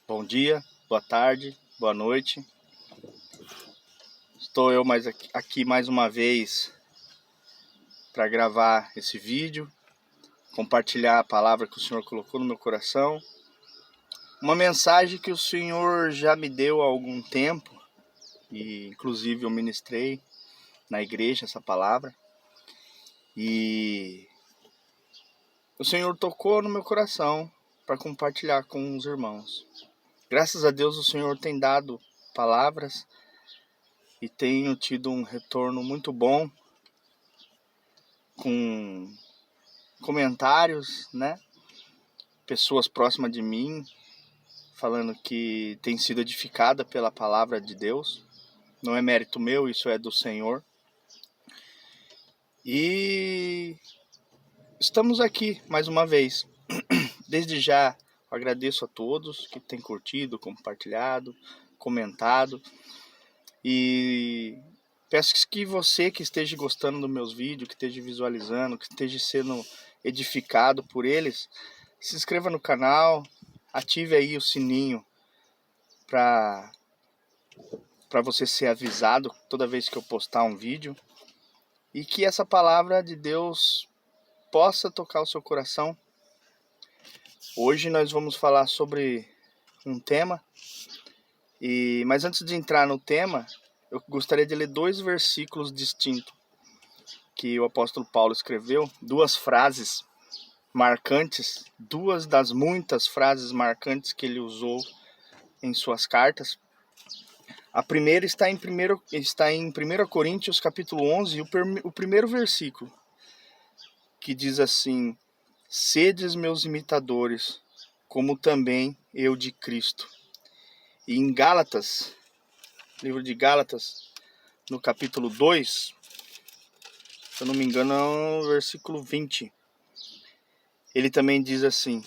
Bom dia, boa tarde, boa noite. Estou eu aqui mais uma vez para gravar esse vídeo, compartilhar a palavra que o Senhor colocou no meu coração. Uma mensagem que o Senhor já me deu há algum tempo, e inclusive eu ministrei na igreja essa palavra. E o Senhor tocou no meu coração para compartilhar com os irmãos. Graças a Deus o Senhor tem dado palavras e tenho tido um retorno muito bom com comentários, né? Pessoas próximas de mim falando que tem sido edificada pela palavra de Deus. Não é mérito meu, isso é do Senhor. E estamos aqui mais uma vez. Desde já eu agradeço a todos que têm curtido, compartilhado, comentado. E peço que você que esteja gostando dos meus vídeos, que esteja visualizando, que esteja sendo edificado por eles, se inscreva no canal, ative aí o sininho para você ser avisado toda vez que eu postar um vídeo. E que essa palavra de Deus possa tocar o seu coração. Hoje nós vamos falar sobre um tema. Mas antes de entrar no tema, eu gostaria de ler 2 versículos distintos que o apóstolo Paulo escreveu, 2 frases marcantes, 2 das muitas frases marcantes que ele usou em suas cartas. A primeira está em 1 Coríntios capítulo 11, o primeiro versículo, que diz assim: sedes meus imitadores, como também eu de Cristo. E em Gálatas, livro de Gálatas, no capítulo 2, se eu não me engano é o versículo 20, ele também diz assim: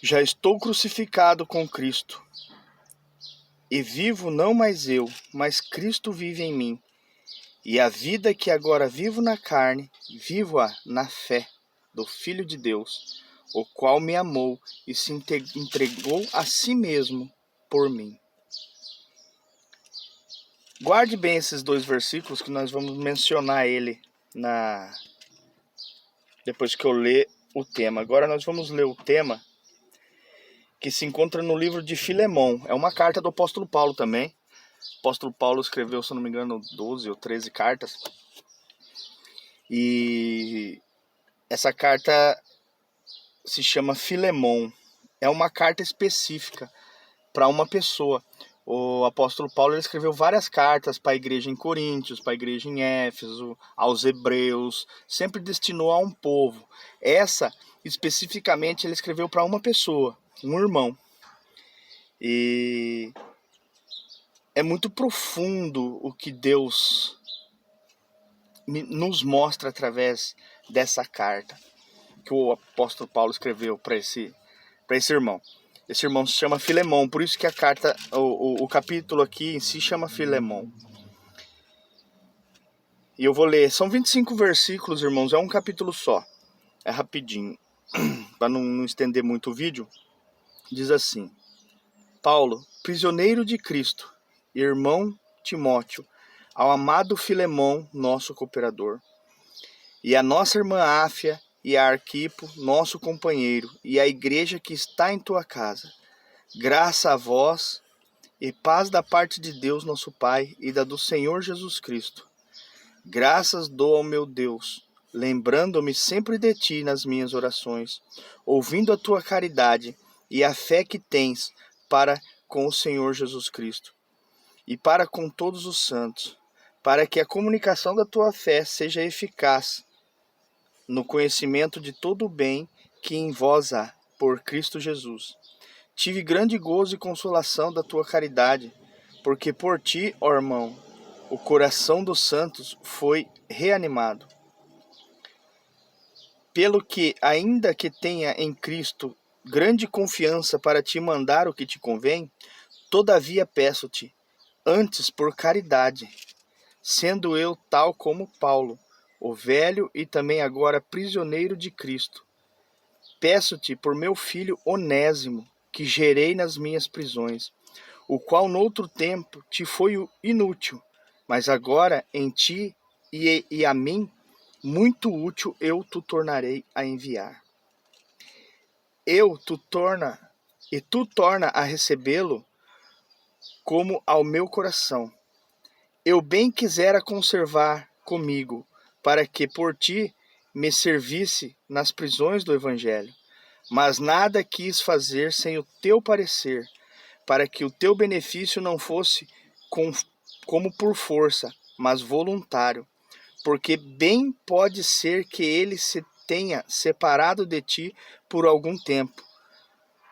já estou crucificado com Cristo, e vivo não mais eu, mas Cristo vive em mim. E a vida que agora vivo na carne, vivo-a na fé do Filho de Deus, o qual me amou e se entregou a si mesmo por mim. Guarde bem esses 2 versículos que nós vamos mencionar ele depois que eu ler o tema. Agora nós vamos ler o tema que se encontra no livro de Filemão. É uma carta do apóstolo Paulo também. O apóstolo Paulo escreveu, se não me engano, 12 ou 13 cartas. E essa carta se chama Filemão. É uma carta específica para uma pessoa. O apóstolo Paulo ele escreveu várias cartas para a igreja em Coríntios, para a igreja em Éfeso, aos hebreus. Sempre destinou a um povo. Essa, especificamente, ele escreveu para uma pessoa, um irmão. E é muito profundo o que Deus nos mostra através dessa carta que o apóstolo Paulo escreveu para esse irmão. Esse irmão se chama Filemão, por isso que a carta, o capítulo aqui em si chama Filemão. E eu vou ler, são 25 versículos, irmãos, é um capítulo só, é rapidinho, para não estender muito o vídeo. Diz assim: Paulo, prisioneiro de Cristo, irmão Timóteo, ao amado Filemão, nosso cooperador, e a nossa irmã Áfia e a Arquipo, nosso companheiro, e a igreja que está em tua casa. Graça a vós e paz da parte de Deus nosso Pai e da do Senhor Jesus Cristo. Graças dou ao meu Deus, lembrando-me sempre de ti nas minhas orações, ouvindo a tua caridade e a fé que tens para com o Senhor Jesus Cristo, e para com todos os santos, para que a comunicação da tua fé seja eficaz no conhecimento de todo o bem que em vós há, por Cristo Jesus. Tive grande gozo e consolação da tua caridade, porque por ti, ó irmão, o coração dos santos foi reanimado. Pelo que, ainda que tenha em Cristo grande confiança para te mandar o que te convém, todavia peço-te, antes por caridade, sendo eu tal como Paulo, o velho e também agora prisioneiro de Cristo. Peço-te por meu filho Onésimo, que gerei nas minhas prisões, o qual noutro tempo te foi inútil, mas agora em ti e a mim muito útil eu te tornarei a enviar. Tu torna a recebê-lo como ao meu coração. Eu bem quisera conservar comigo, para que por ti me servisse nas prisões do Evangelho. Mas nada quis fazer sem o teu parecer, para que o teu benefício não fosse como por força, mas voluntário. Porque bem pode ser que ele se tenha separado de ti por algum tempo,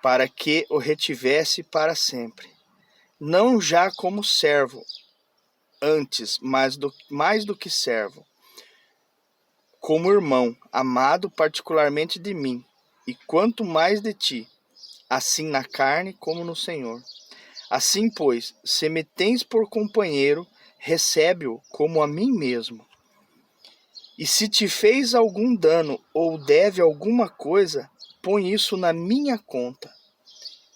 para que o retivesse para sempre. Não já como servo, antes, mais do que servo, como irmão, amado particularmente de mim, e quanto mais de ti, assim na carne como no Senhor. Assim, pois, se me tens por companheiro, recebe-o como a mim mesmo. E se te fez algum dano ou deve alguma coisa, põe isso na minha conta.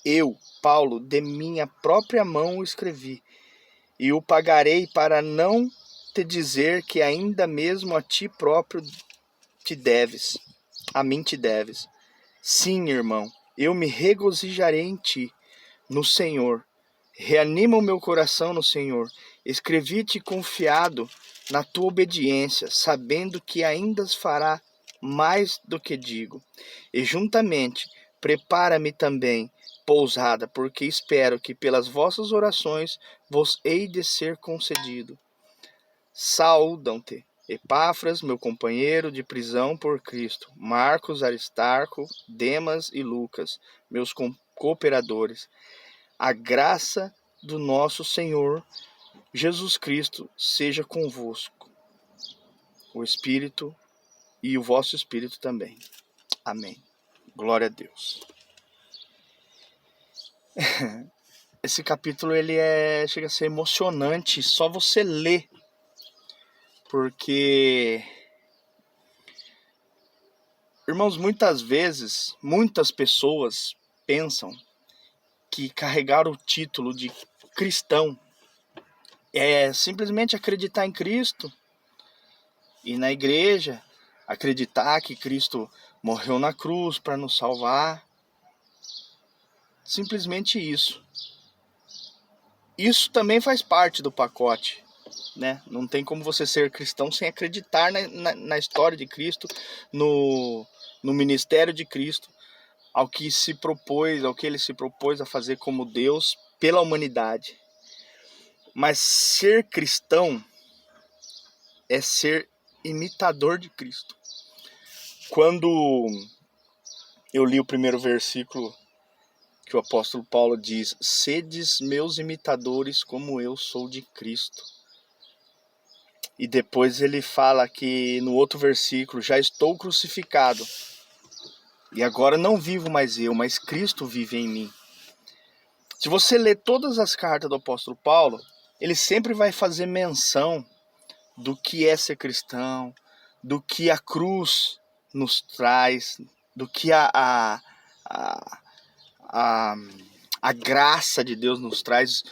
Eu, Paulo, de minha própria mão o escrevi, e o pagarei para não te dizer que ainda mesmo a ti próprio te deves, a mim te deves. Sim, irmão, eu me regozijarei em ti, no Senhor. Reanima o meu coração no Senhor. Escrevi-te confiado na tua obediência, sabendo que ainda fará mais do que digo. E juntamente, prepara-me também pousada, porque espero que pelas vossas orações vos hei de ser concedido. Saúdam-te Epáfras, meu companheiro de prisão por Cristo, Marcos, Aristarco, Demas e Lucas, meus cooperadores. A graça do nosso Senhor Jesus Cristo seja convosco, o Espírito e o vosso Espírito também. Amém. Glória a Deus. Esse capítulo chega a ser emocionante só você ler, porque, irmãos, muitas vezes, muitas pessoas pensam que carregar o título de cristão é simplesmente acreditar em Cristo, ir na igreja, acreditar que Cristo morreu na cruz para nos salvar. Simplesmente isso. Isso também faz parte do pacote, né? Não tem como você ser cristão sem acreditar na história de Cristo, no ministério de Cristo, ao que ele se propôs a fazer como Deus pela humanidade. Mas ser cristão é ser imitador de Cristo. Quando eu li o primeiro versículo que o apóstolo Paulo diz: sedes meus imitadores como eu sou de Cristo. E depois ele fala que no outro versículo: já estou crucificado, e agora não vivo mais eu, mas Cristo vive em mim. Se você ler todas as cartas do apóstolo Paulo, ele sempre vai fazer menção do que é ser cristão, do que a cruz nos traz, do que a graça de Deus nos traz.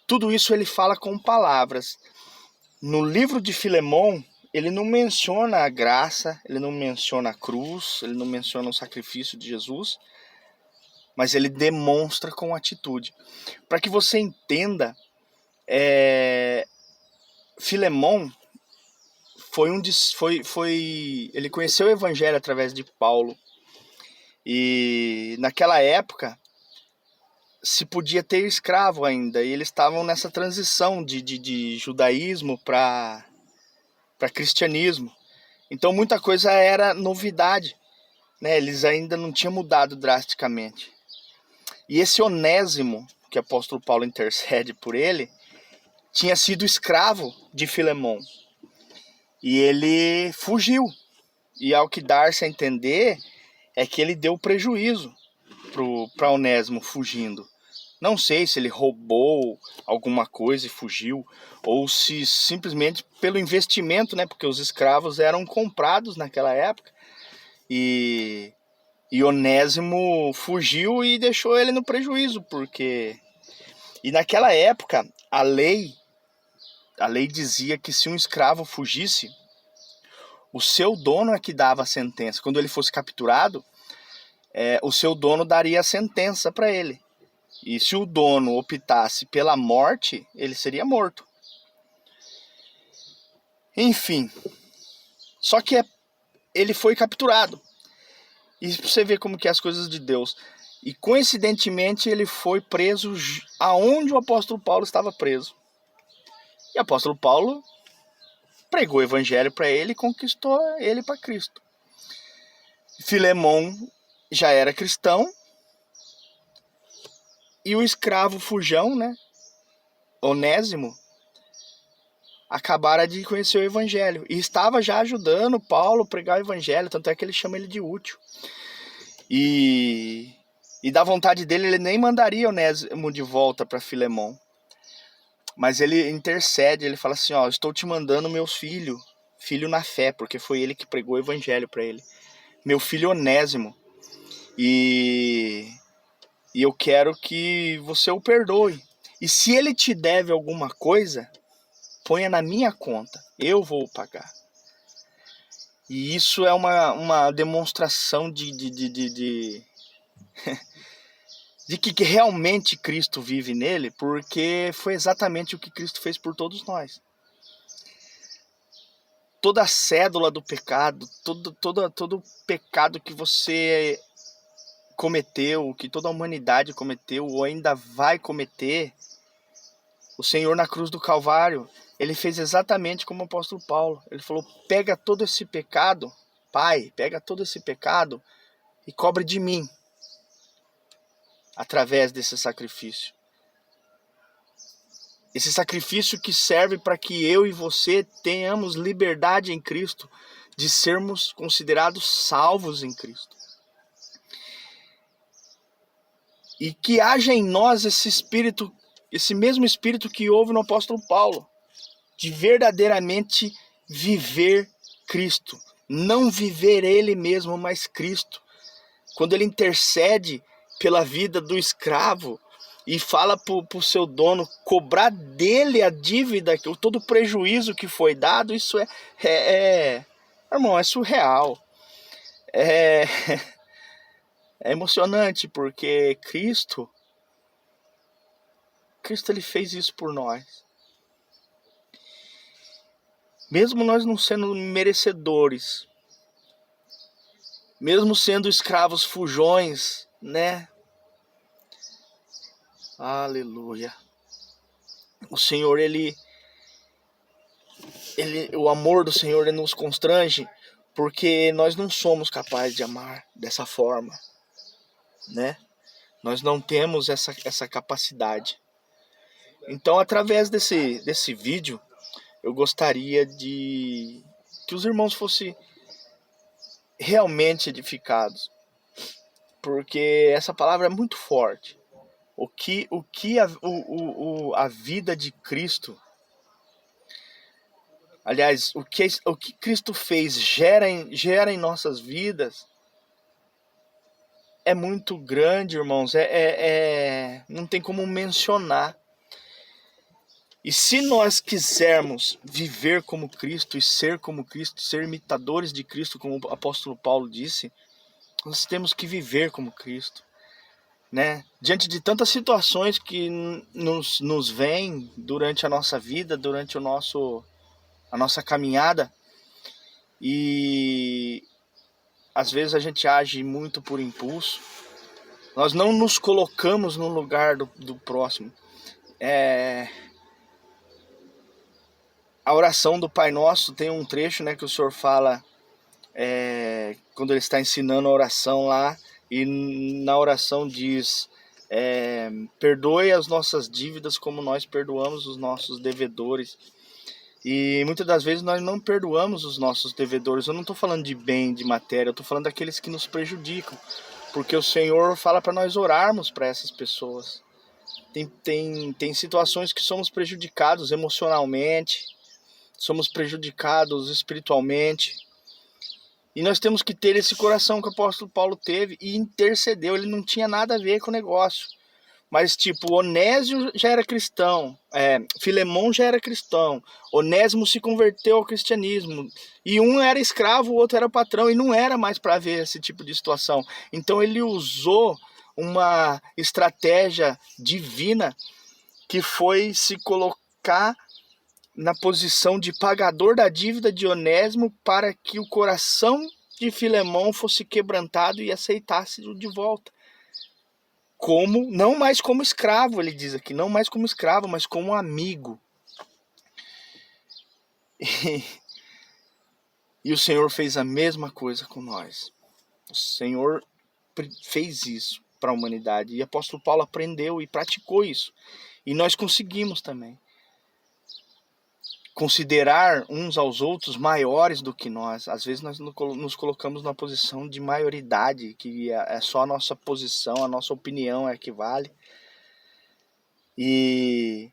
Tudo isso ele fala com palavras. No livro de Filemão, ele não menciona a graça, ele não menciona a cruz, ele não menciona o sacrifício de Jesus, mas ele demonstra com atitude. Para que você entenda, Filemão ele conheceu o evangelho através de Paulo. E naquela época se podia ter escravo ainda, e eles estavam nessa transição de judaísmo para cristianismo. Então muita coisa era novidade, né? Eles ainda não tinham mudado drasticamente. E esse Onésimo, que o apóstolo Paulo intercede por ele, tinha sido escravo de Filemão. E ele fugiu. E ao que dar-se a entender é que ele deu prejuízo para Onésimo fugindo. Não sei se ele roubou alguma coisa e fugiu, ou se simplesmente pelo investimento, né? Porque os escravos eram comprados naquela época. E E Onésimo fugiu e deixou ele no prejuízo, porque... E naquela época, a lei dizia que se um escravo fugisse, o seu dono é que dava a sentença. Quando ele fosse capturado, o seu dono daria a sentença para ele. E se o dono optasse pela morte, ele seria morto. Enfim, só que ele foi capturado. E você vê como que é as coisas de Deus. E coincidentemente ele foi preso aonde o apóstolo Paulo estava preso. E o apóstolo Paulo pregou o evangelho para ele e conquistou ele para Cristo. Filemão já era cristão. E o escravo fujão, né, Onésimo, acabara de conhecer o evangelho. E estava já ajudando Paulo a pregar o evangelho. Tanto é que ele chama ele de útil. E da vontade dele, ele nem mandaria Onésimo de volta para Filemão. Mas ele intercede, ele fala assim, ó, estou te mandando meu filho na fé, porque foi ele que pregou o evangelho para ele. Meu filho Onésimo. E eu quero que você o perdoe. E se ele te deve alguma coisa, ponha na minha conta, eu vou pagar. E isso é uma demonstração de que realmente Cristo vive nele, porque foi exatamente o que Cristo fez por todos nós. Toda a cédula do pecado, todo pecado que você cometeu, que toda a humanidade cometeu ou ainda vai cometer, o Senhor na cruz do Calvário, ele fez exatamente como o apóstolo Paulo. Ele falou, pega todo esse pecado, Pai, pega todo esse pecado e cobre de mim, através desse sacrifício. Esse sacrifício que serve para que eu e você tenhamos liberdade em Cristo, de sermos considerados salvos em Cristo. E que haja em nós esse espírito, esse mesmo espírito que houve no apóstolo Paulo, de verdadeiramente viver Cristo. Não viver ele mesmo, mas Cristo. Quando ele intercede pela vida do escravo e fala para o seu dono cobrar dele a dívida, todo o prejuízo que foi dado, isso irmão, é surreal. É emocionante, porque Cristo ele fez isso por nós. Mesmo nós não sendo merecedores, mesmo sendo escravos fujões, né? Aleluia. O Senhor, o amor do Senhor, ele nos constrange, porque nós não somos capazes de amar dessa forma, né? Nós não temos essa capacidade. Então, através desse vídeo, eu gostaria que os irmãos fossem realmente edificados, porque essa palavra é muito forte. O que a vida de Cristo, aliás, o que Cristo fez gera em nossas vidas é muito grande, irmãos. Não tem como mencionar. E se nós quisermos viver como Cristo e ser como Cristo, ser imitadores de Cristo, como o apóstolo Paulo disse, nós temos que viver como Cristo, né? Diante de tantas situações que nos vêm durante a nossa vida, durante a nossa caminhada, e às vezes a gente age muito por impulso, nós não nos colocamos no lugar do próximo. A oração do Pai Nosso tem um trecho, né, que o Senhor fala quando ele está ensinando a oração lá, e na oração diz, perdoe as nossas dívidas como nós perdoamos os nossos devedores. E muitas das vezes nós não perdoamos os nossos devedores. Eu não estou falando de bem, de matéria, eu estou falando daqueles que nos prejudicam, porque o Senhor fala para nós orarmos para essas pessoas. Tem situações que somos prejudicados emocionalmente, somos prejudicados espiritualmente, E nós temos que ter esse coração que o apóstolo Paulo teve e intercedeu. Ele não tinha nada a ver com o negócio. Mas, tipo, Onésio já era cristão, Filemão já era cristão, Onésimo se converteu ao cristianismo, e um era escravo, o outro era patrão, e não era mais para ver esse tipo de situação. Então ele usou uma estratégia divina, que foi se colocar na posição de pagador da dívida de Onésimo, para que o coração de Filemão fosse quebrantado e aceitasse de volta. Como, não mais como escravo, ele diz aqui, não mais como escravo, mas como amigo. E o Senhor fez a mesma coisa com nós. O Senhor fez isso para a humanidade. E o apóstolo Paulo aprendeu e praticou isso. E nós conseguimos também considerar uns aos outros maiores do que nós. Às vezes nós nos colocamos numa posição de maioridade, que é só a nossa posição, a nossa opinião é que vale. E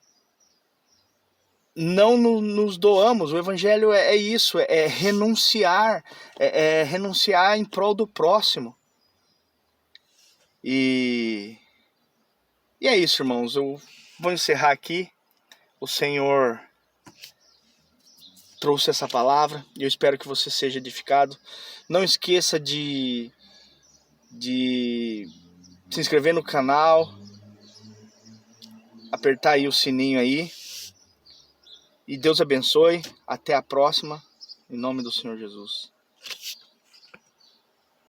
não nos doamos. O evangelho é isso, é renunciar, renunciar em prol do próximo. E é isso, irmãos. Eu vou encerrar aqui. O Senhor trouxe essa palavra e eu espero que você seja edificado. Não esqueça de se inscrever no canal, apertar aí o sininho aí. E Deus abençoe. Até a próxima. Em nome do Senhor Jesus.